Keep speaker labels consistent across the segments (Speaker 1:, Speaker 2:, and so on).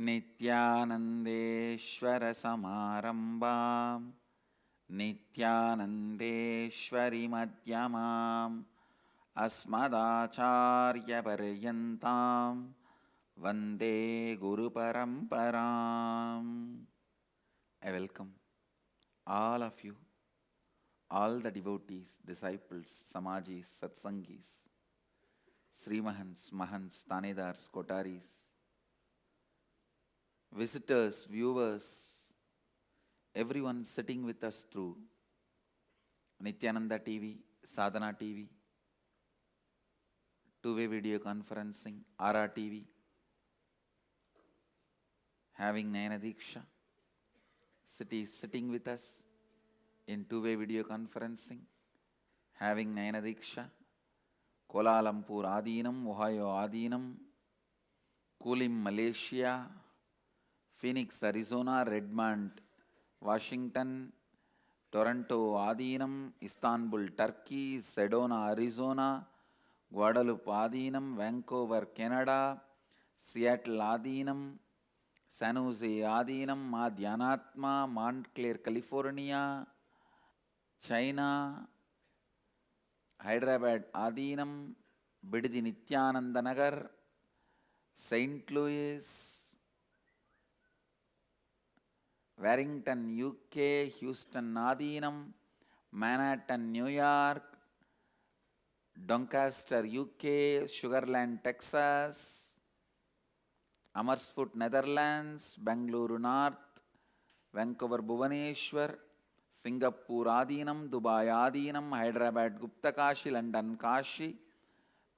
Speaker 1: नित्यानन्देश्वर समारम्भां नित्यानन्देश्वरि मध्यमाम् अस्मदाचार्यपर्यन्तां वन्दे गुरुपरम्पराम्. I welcome all of you, all the devotees, disciples, samajis, satsangis, Srimahans, Mahants, Tanedars, Kotaris, visitors, viewers, everyone sitting with us through Nityananda TV, Sadhana TV, two-way video conferencing, RR TV, having Nayana Diksha, sitting with us in two-way video conferencing, having Nayana Diksha, Kuala Lumpur Adinam, Ohio Adinam, Kulim, Malaysia, Phoenix, Arizona, Redmond, Washington, Toronto Adinam, Istanbul, Turkey, Sedona, Arizona, Guadalupe Adinam, Vancouver, Canada, Seattle Adinam, San Jose Adinam, Madhyanatma, Montclair, California, China, Hyderabad Adinam, Bididi Nityananda Nagar, St. Louis, Warrington, UK, Houston Adinam, Manhattan, New York, Doncaster, UK, Sugarland, Texas, Amersfoort, Netherlands, Bangalore North, Vancouver, Bhubaneswar, Singapore Adinam, Dubai Adinam, Hyderabad, Gupta Kashi, London Kashi,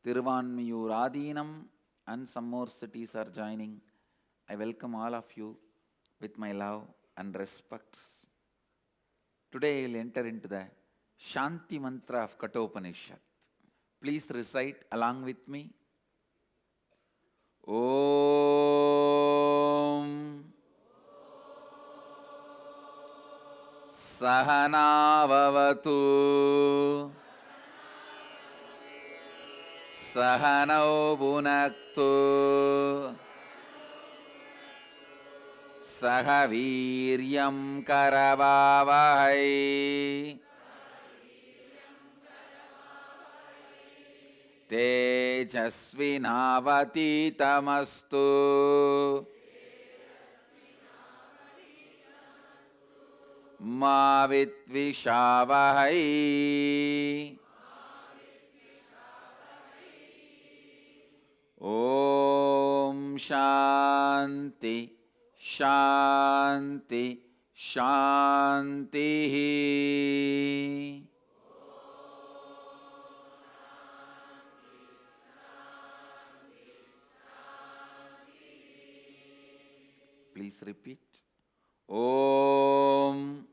Speaker 1: Tiruvanmiyur Adinam, and some more cities are joining. I welcome all of you with my love and respects. Today I will enter into the Shanti Mantra of Kathopanishad. Please recite along with me. Om Sahana Vavatu Sahanau Bhunaktu Sahaviryam Karavavahai Tejasvinavaditamastu Ma Vitvishavahay. Om Shanti Shanti Shanti. Please repeat. Om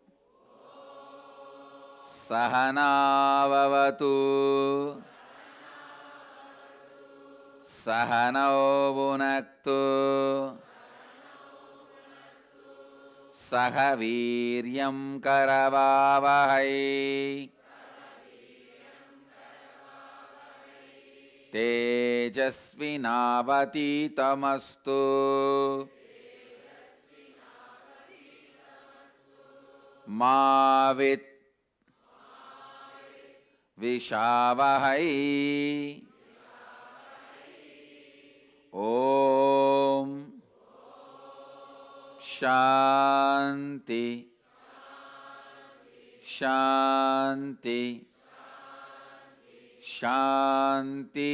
Speaker 1: Sahana Vavatu Sahanau Bhunaktu Sahaviryam Karavavahai Tejasvinavaditamastu Ma Vitvishavahay. Om Shanti Shanti Shanti.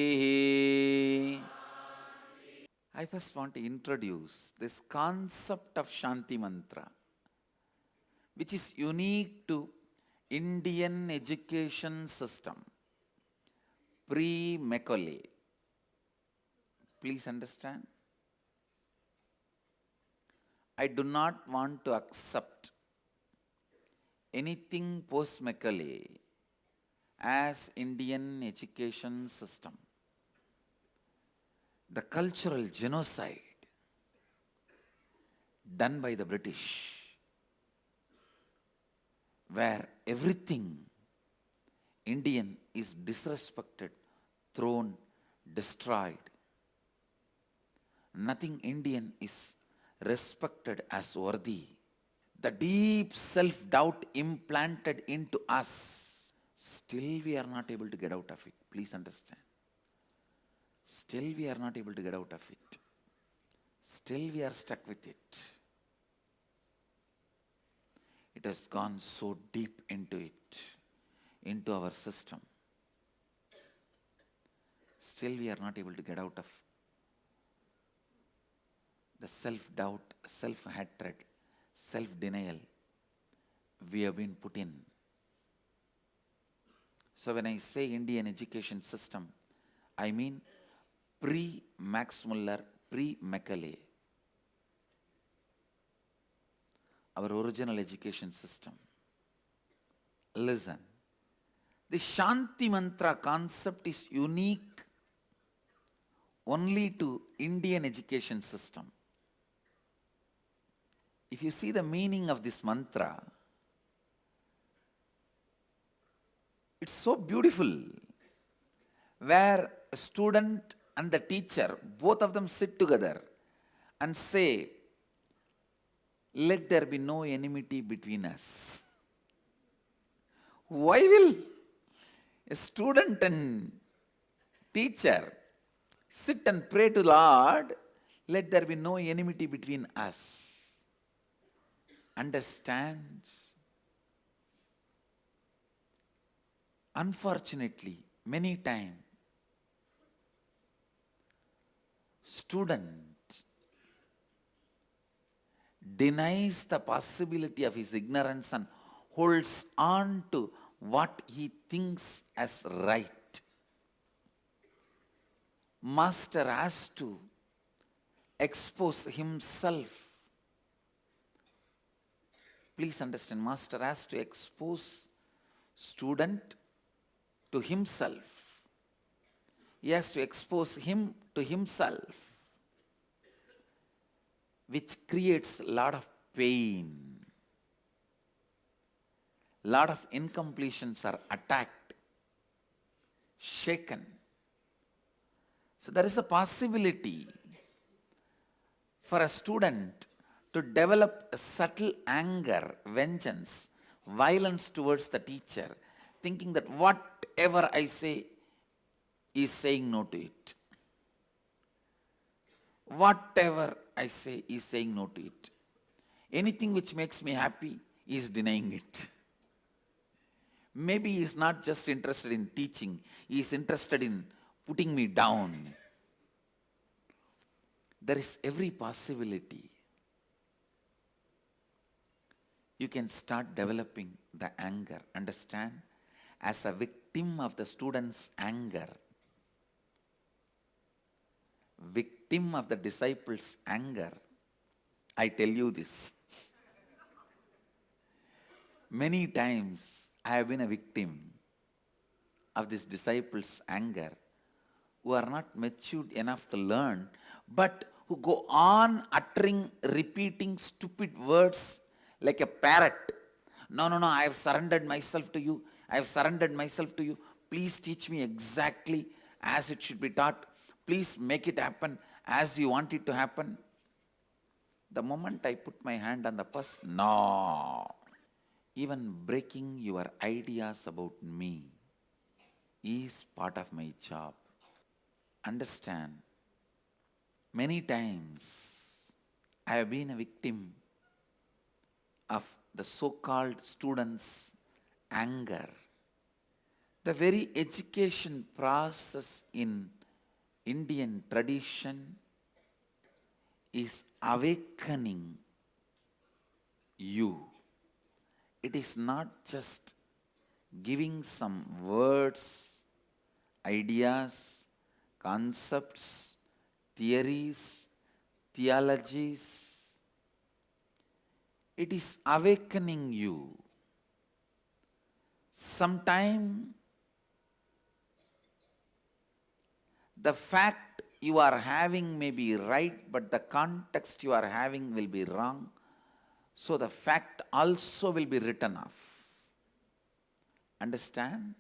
Speaker 1: I first want to introduce this concept of Shanti Mantra, which is unique to Indian education system, pre-Macaulay. Please understand. I do not want to accept anything post-Macaulay as Indian education system. The cultural genocide done by the British, where everything Indian is disrespected, thrown, destroyed. Nothing Indian is respected as worthy. The deep self-doubt implanted into us, still we are not able to get out of it. Please understand. Still we are not able to get out of it. Still we are stuck with it. It has gone so deep into it, into our system. Still we are not able to get out of the self-doubt, self-hatred, self-denial we have been put in. So when I say Indian education system, I mean pre-Max Muller, pre-Macaulay. Our original education system. Listen, the Shanti Mantra concept is unique only to Indian education system. If you see the meaning of this mantra, it's so beautiful, where a student and the teacher, both of them sit together and say, let there be no enmity between us. Why will a student and teacher sit and pray to Lord, let there be no enmity between us? Understand? Unfortunately, many times, student denies the possibility of his ignorance and holds on to what he thinks as right. Master has to expose himself. Please understand, master has to expose student to himself. He has to expose him to himself, which creates a lot of pain. Lot of incompletions are attacked, shaken. So there is a possibility for a student to develop a subtle anger, vengeance, violence towards the teacher, thinking that whatever I say is saying no to it. Whatever I say is saying no to it. Anything which makes me happy is denying it. Maybe he is not just interested in teaching, he is interested in putting me down. There is every possibility. You can start developing the anger, understand? As a victim of the student's anger, victim of the disciples' anger, I tell you this. Many times I have been a victim of this disciples' anger, who are not matured enough to learn, but who go on uttering, repeating stupid words like a parrot. No, I have surrendered myself to you. I have surrendered myself to you. Please teach me exactly as it should be taught. Please make it happen as you want it to happen. The moment I put my hand on the pulse, no. Even breaking your ideas about me is part of my job. Understand, many times I have been a victim of the so-called students' anger. The very education process in Indian tradition is awakening you. It is not just giving some words, ideas, concepts, theories, theologies. It is awakening you. Sometime the fact you are having may be right, but the context you are having will be wrong. So the fact also will be written off. Understand?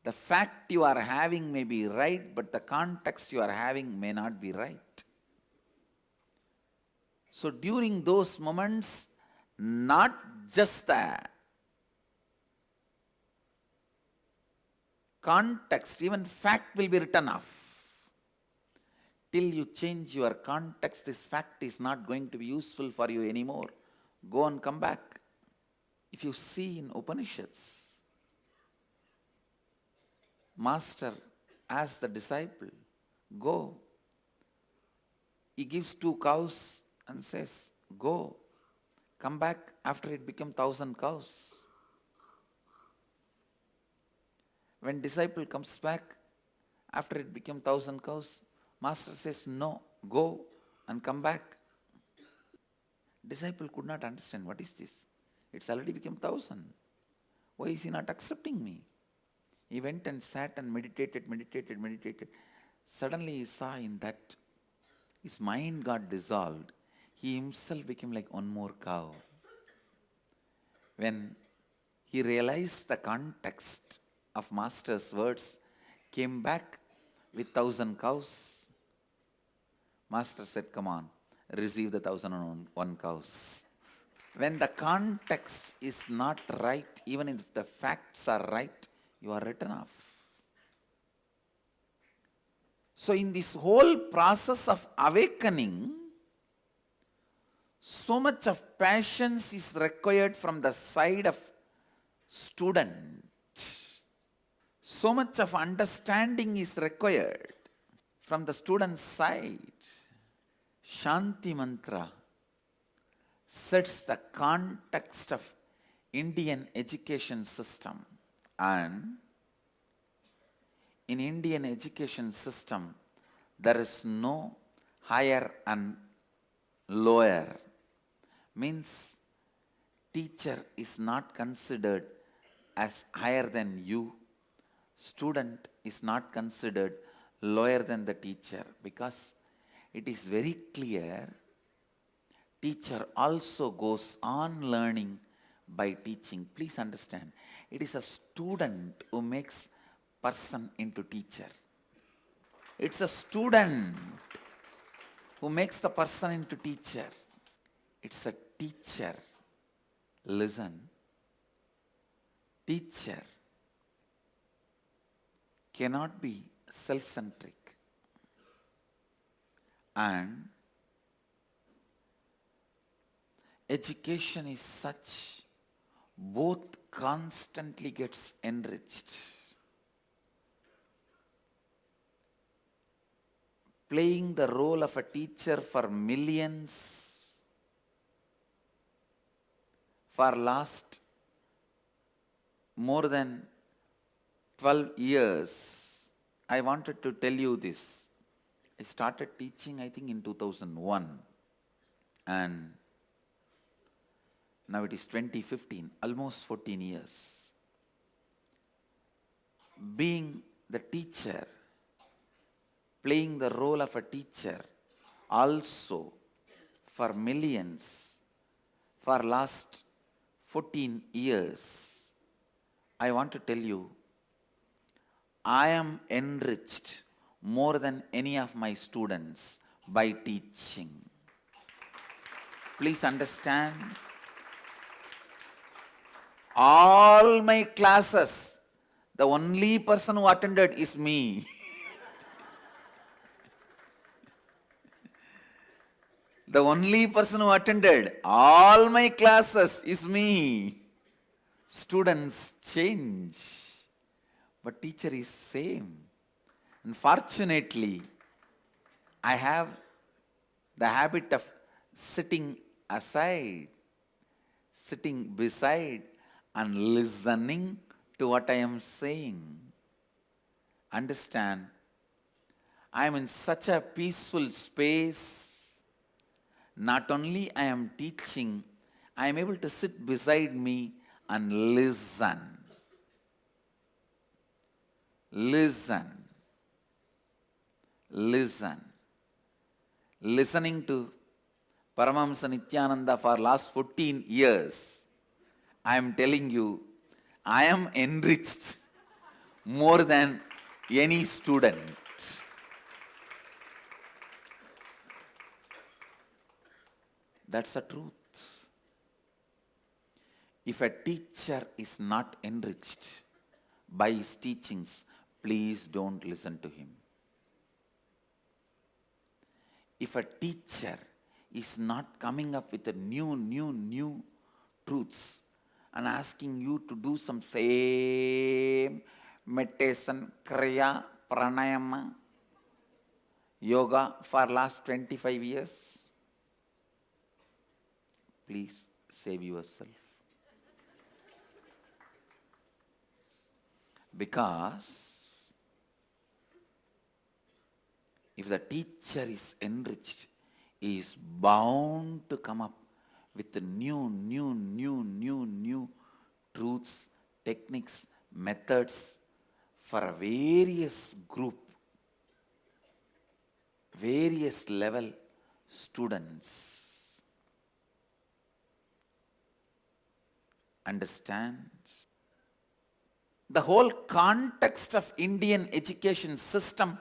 Speaker 1: The fact you are having may be right, but the context you are having may not be right. So during those moments, not just the context, even fact will be written off. Till you change your context, this fact is not going to be useful for you anymore. Go and come back. If you see in Upanishads, Master asks the disciple, go. He gives 2 cows and says, go. Come back after it became 1,000 cows. When disciple comes back after it became 1,000 cows, Master says, no, go and come back. Disciple could not understand, what is this? It's already become 1,000. Why is he not accepting me? He went and sat and meditated. Suddenly he saw in that his mind got dissolved. He himself became like one more cow. When he realized the context of Master's words, came back with 1,000 cows. Master said, come on, receive the 1,001 cows. When the context is not right, even if the facts are right, you are written off. So in this whole process of awakening, so much of patience is required from the side of student. So much of understanding is required from the student's side. Shanti Mantra sets the context of Indian education system. And in Indian education system, there is no higher and lower. Means teacher is not considered as higher than you. Student is not considered lower than the teacher, because it is very clear, teacher also goes on learning by teaching. Please understand, it is a student who makes person into teacher. It's a student who makes the person into teacher. It's a teacher. Listen. Teacher cannot be self-centric. And education is such, both constantly gets enriched. Playing the role of a teacher for millions for last more than 12 years. I wanted to tell you this. I started teaching, I think, in 2001. And now it is 2015, almost 14 years. Being the teacher, playing the role of a teacher also for millions for last 14 years, I want to tell you, I am enriched more than any of my students by teaching. Please understand, all my classes, the only person who attended is me. The only person who attended all my classes is me. Students change, but teacher is same. And fortunately, I have the habit of sitting aside, sitting beside and listening to what I am saying. Understand, I am in such a peaceful space. Not only I am teaching, I am able to sit beside me and listen. Listen. Listen. Listening to Paramahamsa Nityananda for last 14 years, I am telling you, I am enriched more than any student. That's the truth. If a teacher is not enriched by his teachings, please don't listen to him. If a teacher is not coming up with a new truths and asking you to do some same meditation, kriya, pranayama, yoga for last 25 years, please save yourself. Because if the teacher is enriched, he is bound to come up with the new truths, techniques, methods for a various group, various level students. Understand? The whole context of Indian education system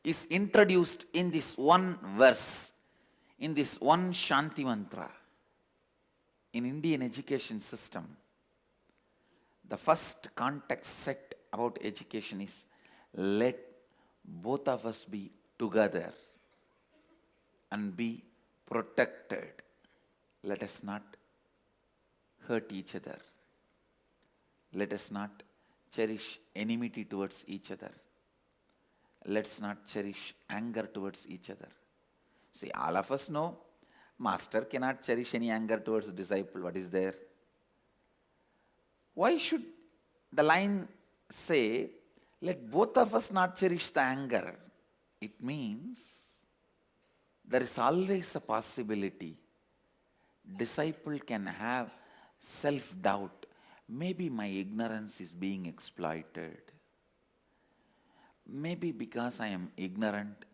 Speaker 1: is introduced in this one verse, in this one Shanti mantra. In Indian education system, the first context set about education is, let both of us be together and be protected. Let us not hurt each other. Let us not cherish enmity towards each other. Let's not cherish anger towards each other. See, all of us know master cannot cherish any anger towards the disciple. What is there? Why should the line say, let both of us not cherish the anger? It means there is always a possibility disciple can have self-doubt. Maybe my ignorance is being exploited. Maybe because I am ignorant,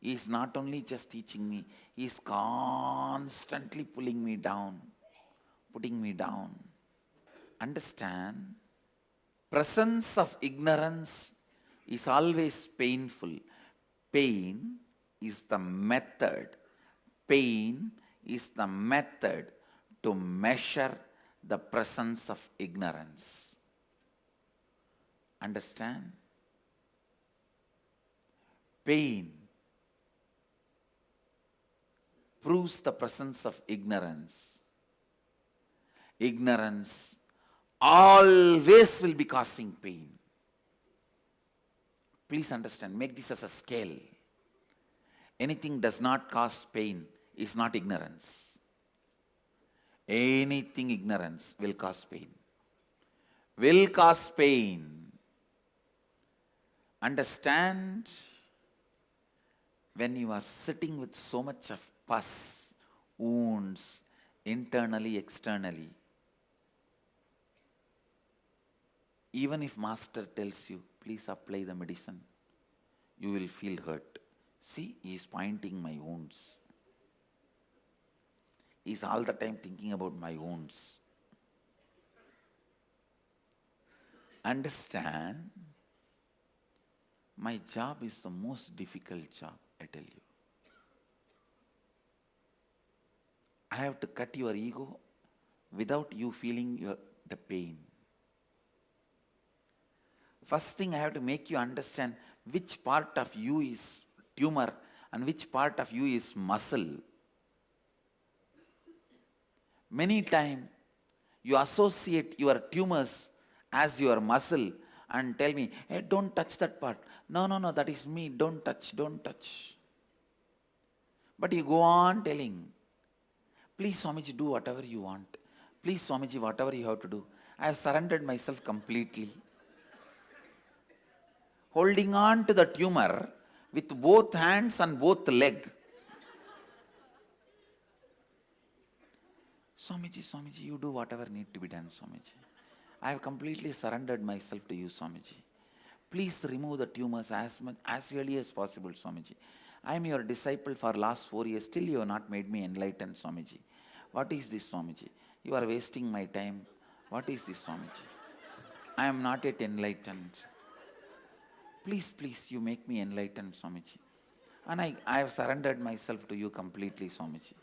Speaker 1: he is not only just teaching me, he is constantly pulling me down, putting me down. Understand? Presence of ignorance is always painful. Pain is the method. Pain is the method to measure the presence of ignorance. Understand? Pain proves the presence of ignorance. Ignorance always will be causing pain. Please understand, make this as a scale. Anything does not cause pain is not ignorance. Anything ignorance will cause pain. Will cause pain. Understand? When you are sitting with so much of pus, wounds, internally, externally, even if master tells you, please apply the medicine, you will feel hurt. See, he is pointing my wounds. He is all the time thinking about my wounds. Understand? My job is the most difficult job, I tell you. I have to cut your ego without you feeling the pain. First thing, I have to make you understand which part of you is tumor and which part of you is muscle. Many times you associate your tumors as your muscle and tell me, hey, don't touch that part. No, that is me. Don't touch. But you go on telling, please Swamiji, do whatever you want. Please Swamiji, whatever you have to do. I have surrendered myself completely. Holding on to the tumor with both hands and both legs. Swamiji, you do whatever need to be done, Swamiji. I have completely surrendered myself to you, Swamiji. Please remove the tumors as early as possible, Swamiji. I am your disciple for last 4 years. Still you have not made me enlightened, Swamiji. What is this, Swamiji? You are wasting my time. What is this, Swamiji? I am not yet enlightened. Please, you make me enlightened, Swamiji. And I have surrendered myself to you completely, Swamiji.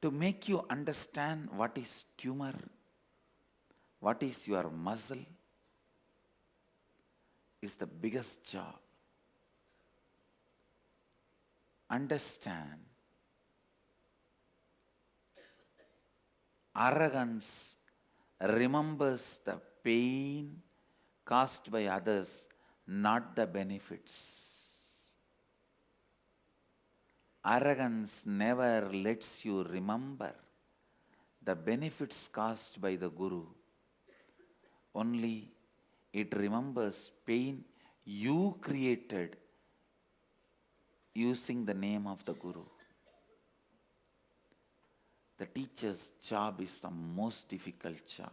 Speaker 1: to make you understand what is tumor, what is your muscle, is the biggest job. Understand. Arrogance remembers the pain caused by others, not the benefits. Arrogance never lets you remember the benefits caused by the Guru. Only it remembers pain you created using the name of the Guru. The teacher's job is the most difficult job.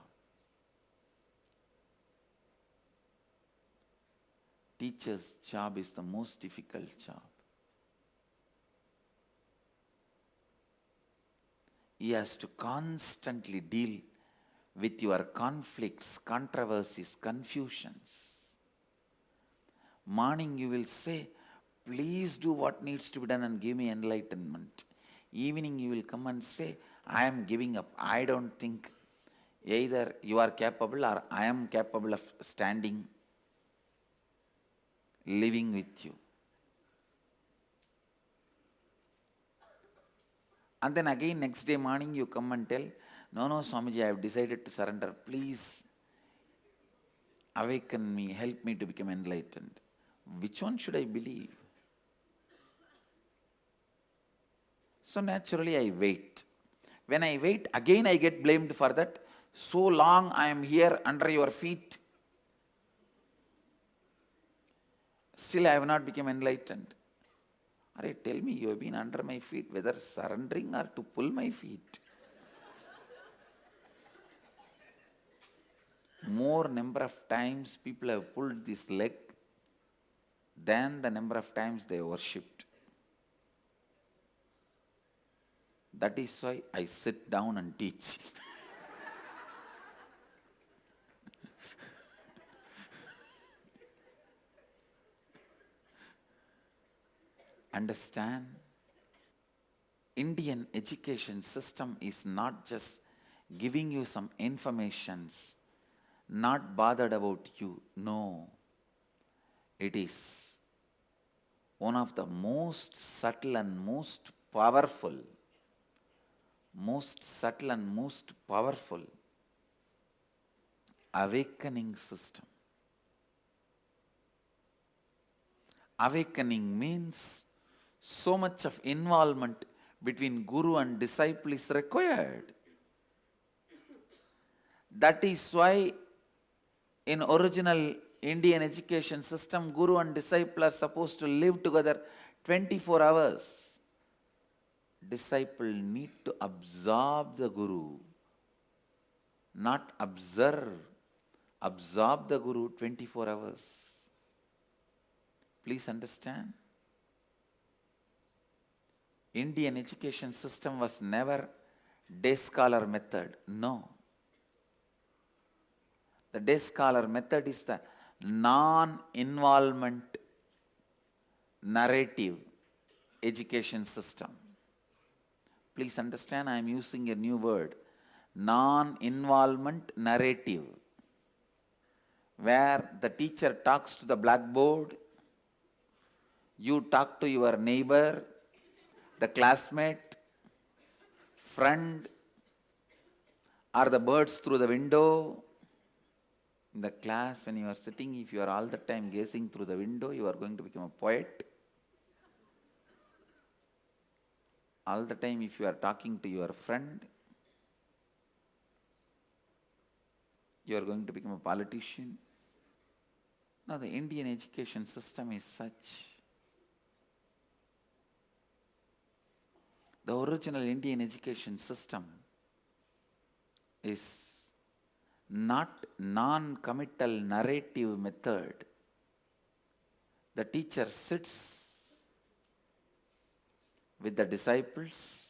Speaker 1: Teacher's job is the most difficult job. He has to constantly deal with your conflicts, controversies, confusions. Morning you will say, please do what needs to be done and give me enlightenment. Evening you will come and say, I am giving up. I don't think either you are capable or I am capable of standing, living with you. And then again next day morning you come and tell, no, Swamiji, I have decided to surrender. Please awaken me, help me to become enlightened. Which one should I believe? So naturally I wait. When I wait, again I get blamed for that. So long I am here under your feet. Still I have not become enlightened. Arey, tell me, you have been under my feet, whether surrendering or to pull my feet. More number of times people have pulled this leg than the number of times they worshipped. That is why I sit down and teach. Understand? Indian education system is not just giving you some informations, not bothered about you. No. It is one of the most subtle and most powerful awakening system. Awakening means so much of involvement between Guru and disciple is required. That is why in original Indian education system, Guru and disciple are supposed to live together 24 hours. Disciple need to absorb the Guru, not observe. Absorb the Guru 24 hours. Please understand. Indian education system was never day scholar method. No. The day scholar method is the non-involvement narrative education system. Please understand, I am using a new word. Non-involvement narrative. Where the teacher talks to the blackboard, you talk to your neighbor, the classmate, friend, or the birds through the window. In the class, when you are sitting, if you are all the time gazing through the window, you are going to become a poet. All the time, if you are talking to your friend, you are going to become a politician. Now, the Indian education system is such. The original Indian education system is not non-committal narrative method. The teacher sits with the disciples.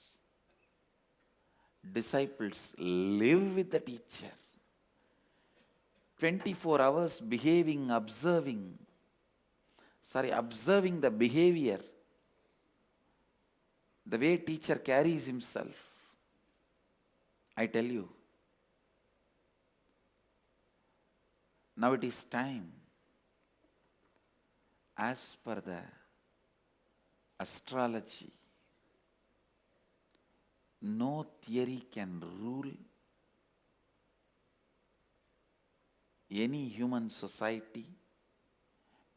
Speaker 1: Disciples live with the teacher. 24 hours behaving, observing the behavior, the way teacher carries himself. I tell you, now it is time, as per the astrology, no theory can rule any human society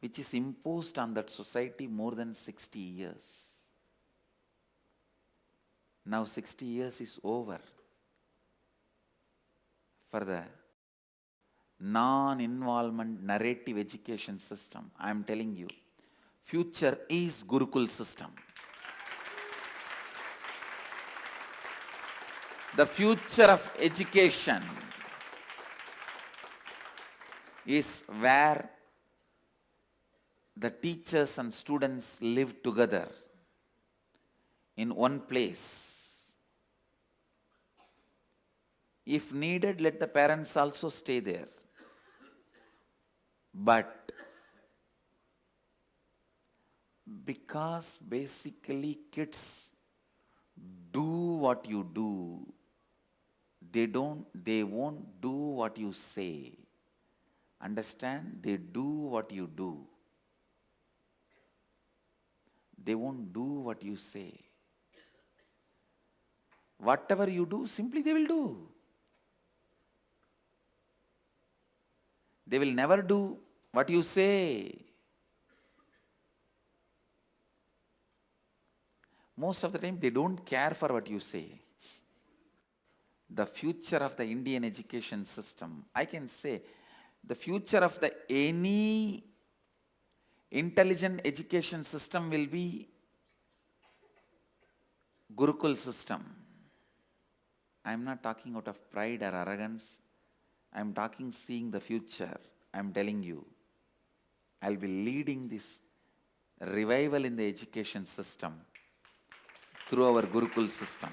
Speaker 1: which is imposed on that society more than 60 years. Now 60 years is over for the non-involvement narrative education system. I am telling you, future is Gurukul system. The future of education is where the teachers and students live together in one place. If needed, let the parents also stay there. But because basically kids do what you do, they won't do what you say. Understand? They do what you do. They won't do what you say. Whatever you do, simply they will do. They will never do what you say. Most of the time, they don't care for what you say. The future of the Indian education system, I can say, the future of any intelligent education system will be Gurukul system. I am not talking out of pride or arrogance. I am talking seeing the future. I am telling you, I will be leading this revival in the education system through our Gurukul system.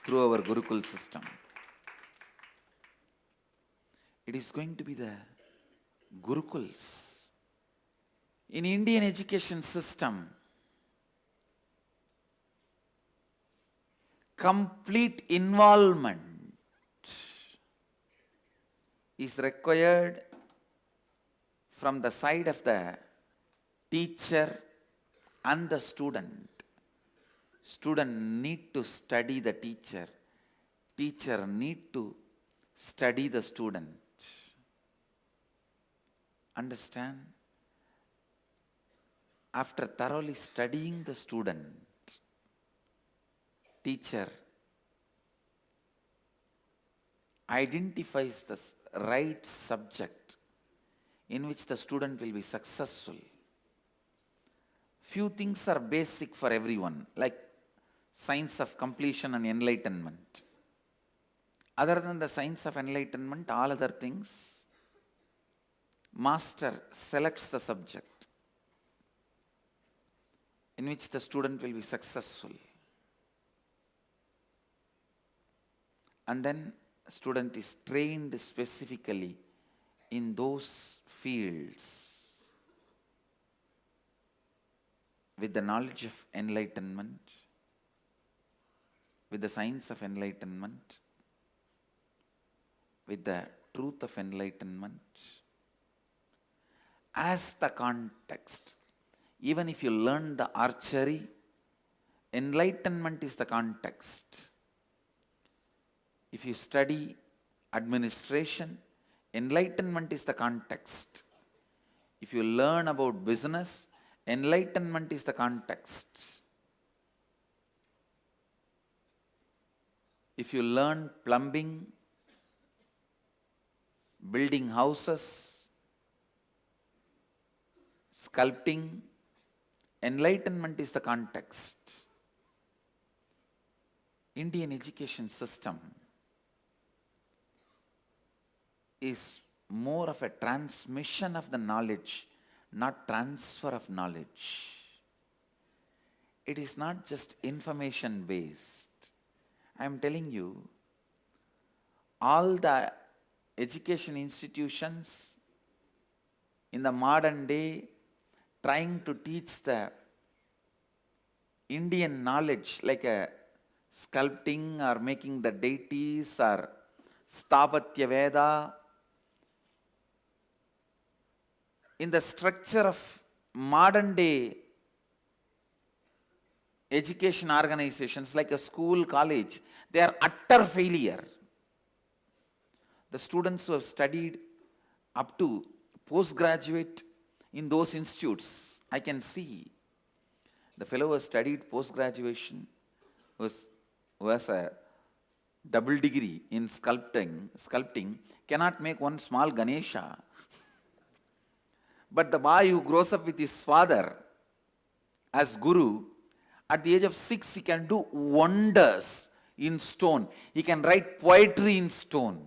Speaker 1: Through our Gurukul system. It is going to be the Gurukuls. In Indian education system, complete involvement is required from the side of the teacher and the student. Student need to study the teacher. Teacher need to study the student. Understand? After thoroughly studying the student, teacher identifies the right subject in which the student will be successful. Few things are basic for everyone, like science of completion and enlightenment. Other than the science of enlightenment, all other things, master selects the subject in which the student will be successful. And then student is trained specifically in those fields with the knowledge of enlightenment, with the science of enlightenment, with the truth of enlightenment as the context. Even if you learn the archery, enlightenment is the context. If you study administration, enlightenment is the context. If you learn about business, enlightenment is the context. If you learn plumbing, building houses, sculpting, enlightenment is the context. Indian education system is more of a transmission of the knowledge, not transfer of knowledge. It is not just information based. I am telling you, all the education institutions in the modern day trying to teach the Indian knowledge like a sculpting or making the deities or Stapatya Veda, in the structure of modern day education organizations like a school, college, they are utter failure. The students who have studied up to postgraduate in those institutes, I can see the fellow who has studied post-graduation, who has a double degree in sculpting cannot make one small Ganesha. But the boy who grows up with his father as guru, at the age of 6, he can do wonders in stone. He can write poetry in stone.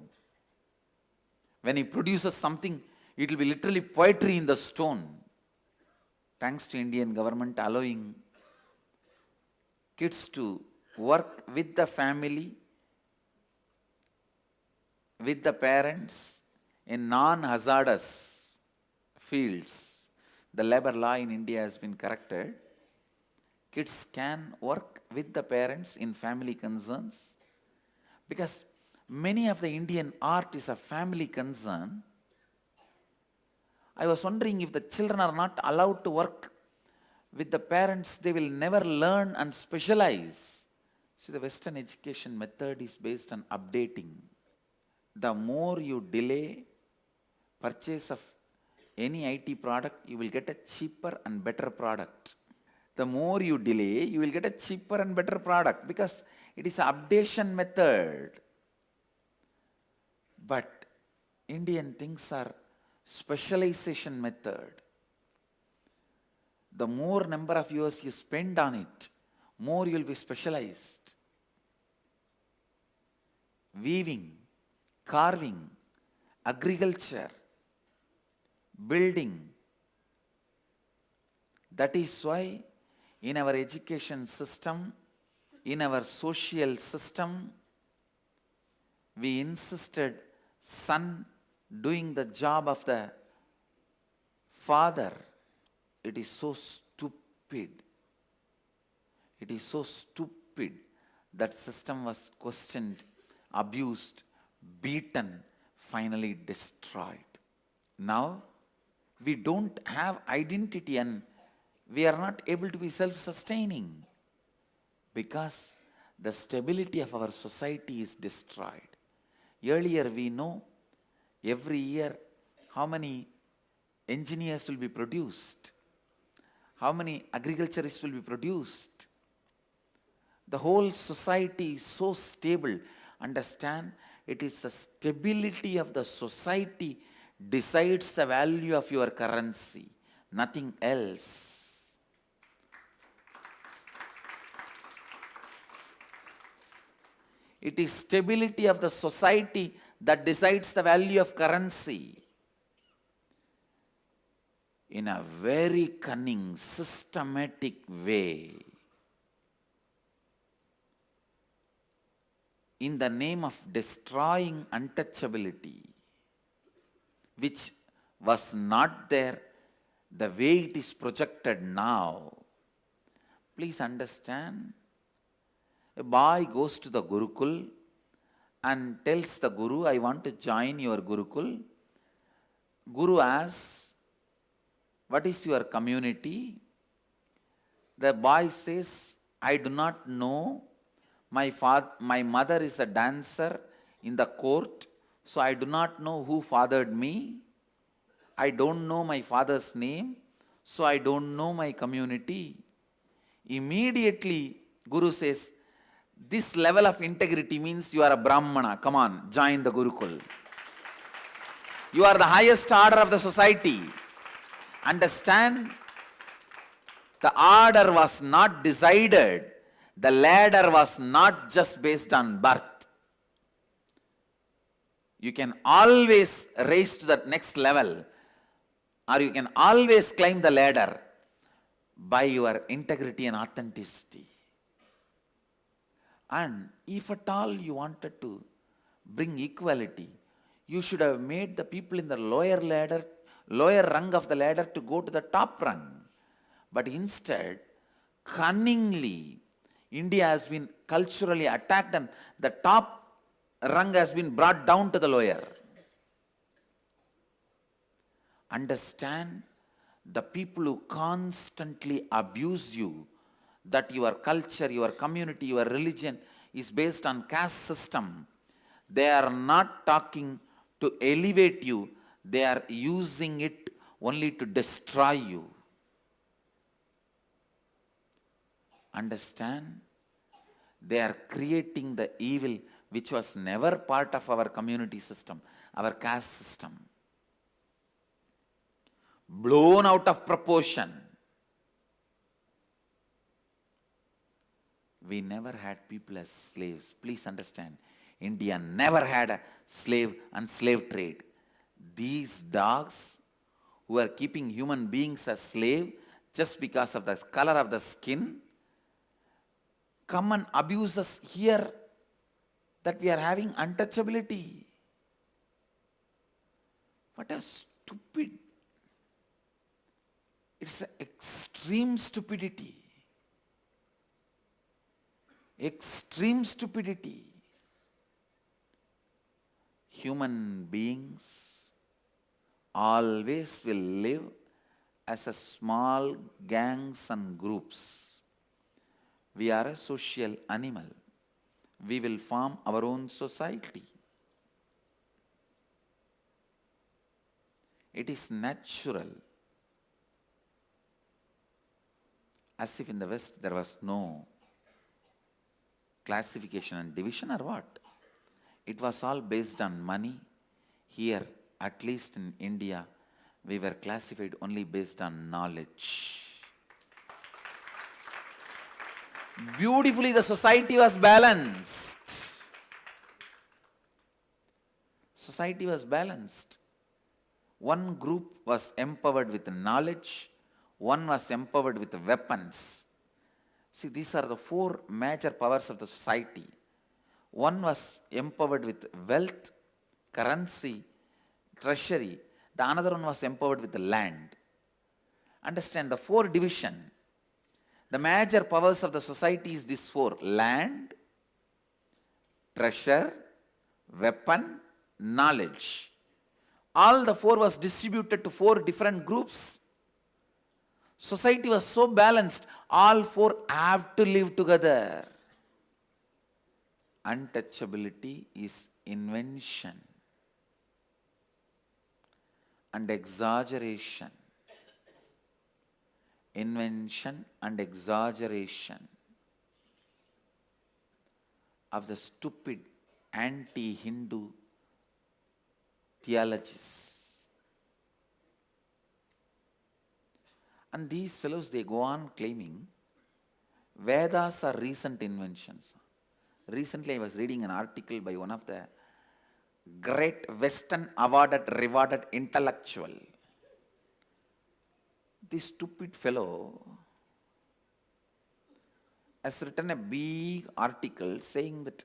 Speaker 1: When he produces something, it will be literally poetry in the stone. Thanks to Indian government allowing kids to work with the family, with the parents in non-hazardous fields. The labor law in India has been corrected. Kids can work with the parents in family concerns because many of the Indian art is a family concern. I was wondering, if the children are not allowed to work with the parents, they will never learn and specialize. See, the Western education method is based on updating. The more you delay purchase of any IT product, you will get a cheaper and better product. The more you delay, you will get a cheaper and better product because it is an updation method. But Indian things are specialization method. The more number of years you spend on it, more you will be specialized. Weaving, carving, agriculture, building. That is why in our education system, in our social system, we insisted son doing the job of the father. It is so stupid. It is so stupid. That system was questioned, abused, beaten, finally destroyed. Now, we don't have identity and we are not able to be self-sustaining because the stability of our society is destroyed. Earlier we know every year how many engineers will be produced, how many agriculturists will be produced. The whole society is so stable. Understand, it is the stability of the society decides the value of your currency, nothing else. It is stability of the society that decides the value of currency. In a very cunning, systematic way, in the name of destroying untouchability, which was not there the way it is projected now. Please understand, a boy goes to the Gurukul and tells the Guru, I want to join your Gurukul. Guru asks, what is your community? The boy says, I do not know. My mother is a dancer in the court, so I do not know who fathered me. I don't know my father's name, so I don't know my community. Immediately, Guru says, this level of integrity means you are a Brahmana. Come on, join the Gurukul. You are the highest order of the society. Understand? The order was not decided. The ladder was not just based on birth. You can always raise to that next level, or you can always climb the ladder by your integrity and authenticity. And if at all you wanted to bring equality, you should have made the people in the lower rung of the ladder to go to the top rung. But instead, cunningly, India has been culturally attacked and the top rung has been brought down to the lower. Understand, the people who constantly abuse you, that your culture, your community, your religion is based on caste system, they are not talking to elevate you, they are using it only to destroy you. Understand? They are creating the evil which was never part of our community system, our caste system. Blown out of proportion. We never had people as slaves. Please understand, India never had a slave and slave trade. These dogs who are keeping human beings as slave just because of the color of the skin come and abuse us here, that we are having untouchability. What a stupid, it's an extreme stupidity. Extreme stupidity. Human beings always will live as a small gangs and groups. We are a social animal. We will form our own society. It is natural. As if in the West there was no classification and division or what? It was all based on money. Here, at least in India, we were classified only based on knowledge. Beautifully, the society was balanced. Society was balanced. One group was empowered with knowledge, one was empowered with weapons. See, these are the four major powers of the society. One was empowered with wealth, currency, treasury. The another one was empowered with the land. Understand, the four division. The major powers of the society is these four: land, treasure, weapon, knowledge. All the four was distributed to four different groups. Society was so balanced, all four have to live together. Untouchability is invention and exaggeration. Invention and exaggeration of the stupid anti-Hindu theologies. And these fellows, they go on claiming Vedas are recent inventions. Recently I was reading an article by one of the great Western awarded, rewarded intellectual. This stupid fellow has written a big article saying that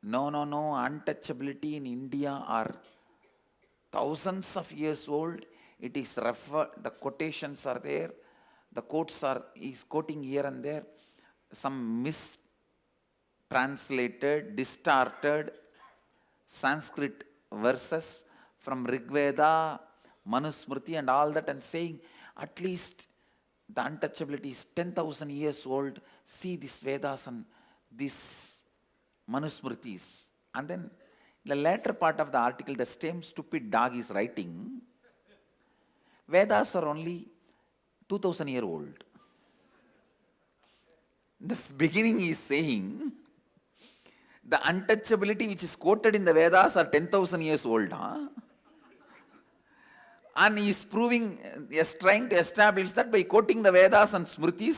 Speaker 1: no, untouchability in India are thousands of years old. It is the quotations are there, the quotes are, he's quoting here and there, some mistranslated, distorted Sanskrit verses from Rigveda, Manusmriti and all that, and saying at least the untouchability is 10,000 years old. See these Vedas and these Manusmritis. And then the latter part of the article, the same stupid dog is writing, Vedas are only 2,000 years old. The beginning is saying the untouchability which is quoted in the Vedas are 10,000 years old. And he is proving, he is trying to establish that by quoting the Vedas and Smritis.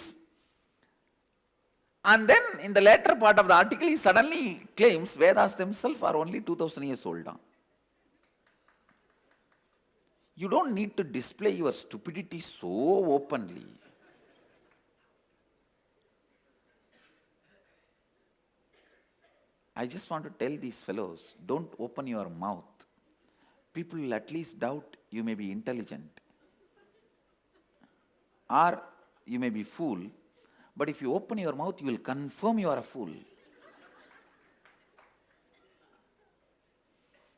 Speaker 1: And then in the latter part of the article, he suddenly claims Vedas themselves are only 2,000 years old. You don't need to display your stupidity so openly. I just want to tell these fellows, don't open your mouth. People will at least doubt you may be intelligent. Or you may be fool. But if you open your mouth, you will confirm you are a fool.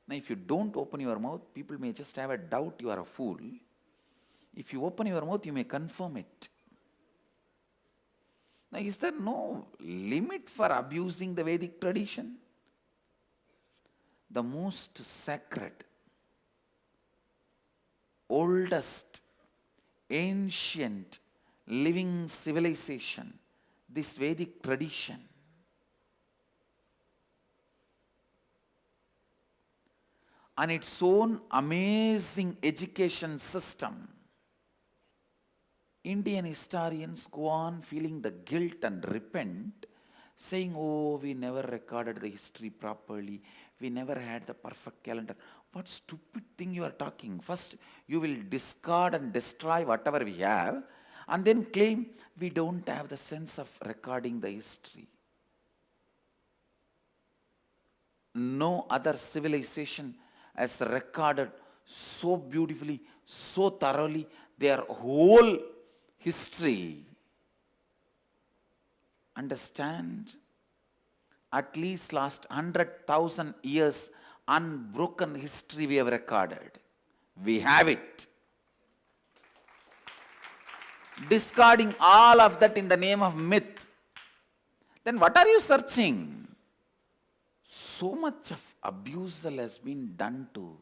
Speaker 1: Now, if you don't open your mouth, people may just have a doubt you are a fool. If you open your mouth, you may confirm it. Now, is there no limit for abusing the Vedic tradition? The most sacred, oldest, ancient, living civilization, this Vedic tradition, and its own amazing education system. Indian historians go on feeling the guilt and repent, saying, oh, we never recorded the history properly, we never had the perfect calendar. What stupid thing you are talking? First, you will discard and destroy whatever we have, and then claim we don't have the sense of recording the history. No other civilization has recorded so beautifully, so thoroughly their whole history. Understand? At least last 100,000 years unbroken history we have recorded. We have it. Discarding all of that in the name of myth. Then what are you searching? So much of abusal has been done to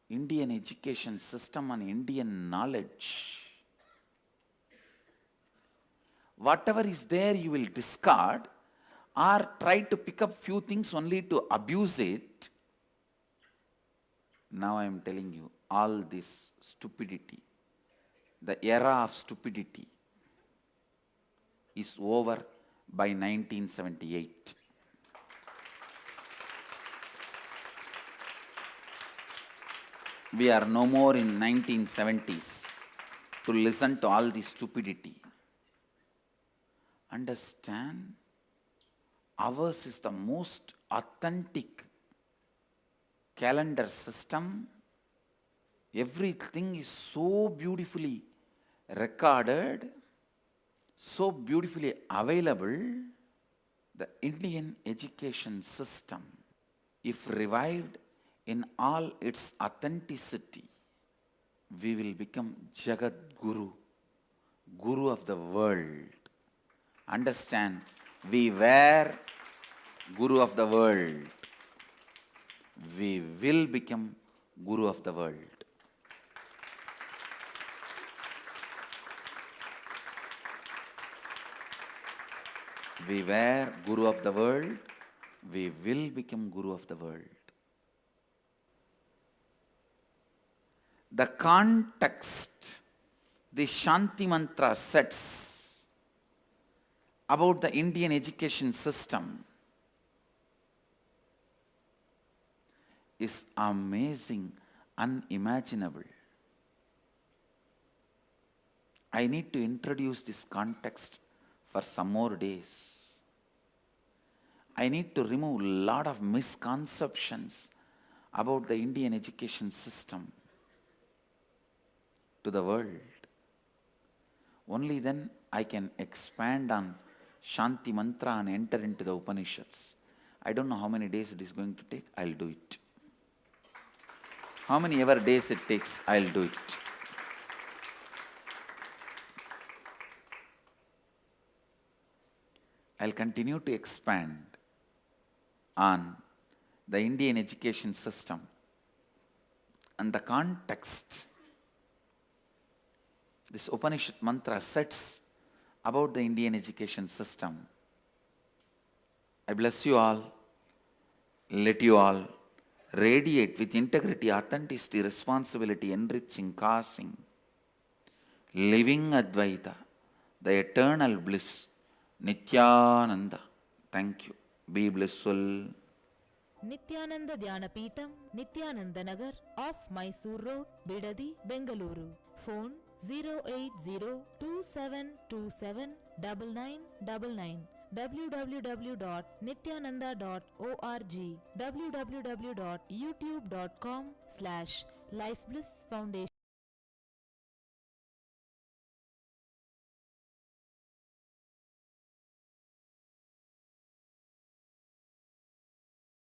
Speaker 1: Indian education system and Indian knowledge. Whatever is there you will discard or try to pick up few things only to abuse it. Now I am telling you, all this stupidity, the era of stupidity is over by 1978. We are no more in 1970s to listen to all this stupidity. Understand? Ours is the most authentic calendar system. Everything is so beautifully recorded, so beautifully available. The Indian education system, if revived in all its authenticity, we will become Jagat Guru, Guru of the world. Understand, we were Guru of the world. We will become Guru of the world. We were Guru of the world. We will become Guru of the world. The context the Shanti Mantra sets about the Indian education system is amazing, unimaginable. I need to introduce this context for some more days. I need to remove a lot of misconceptions about the Indian education system to the world. Only then I can expand on Shanti Mantra and enter into the Upanishads. I don't know how many days it is going to take, I'll do it. How many ever days it takes, I'll do it. I'll continue to expand on the Indian education system and the context this Upanishad mantra sets about the Indian education system. I bless you all. Let you all radiate with integrity, authenticity, responsibility, enriching, causing, living Advaita, the eternal bliss, Nityananda. Thank you. Be blissful.
Speaker 2: Nityananda Dhyanapitham, Nityananda Nagar, off Mysore Road, Bidadi, Bengaluru. Phone 08027279999, www.nityananda.org, www.youtube.com/lifeblissfoundation.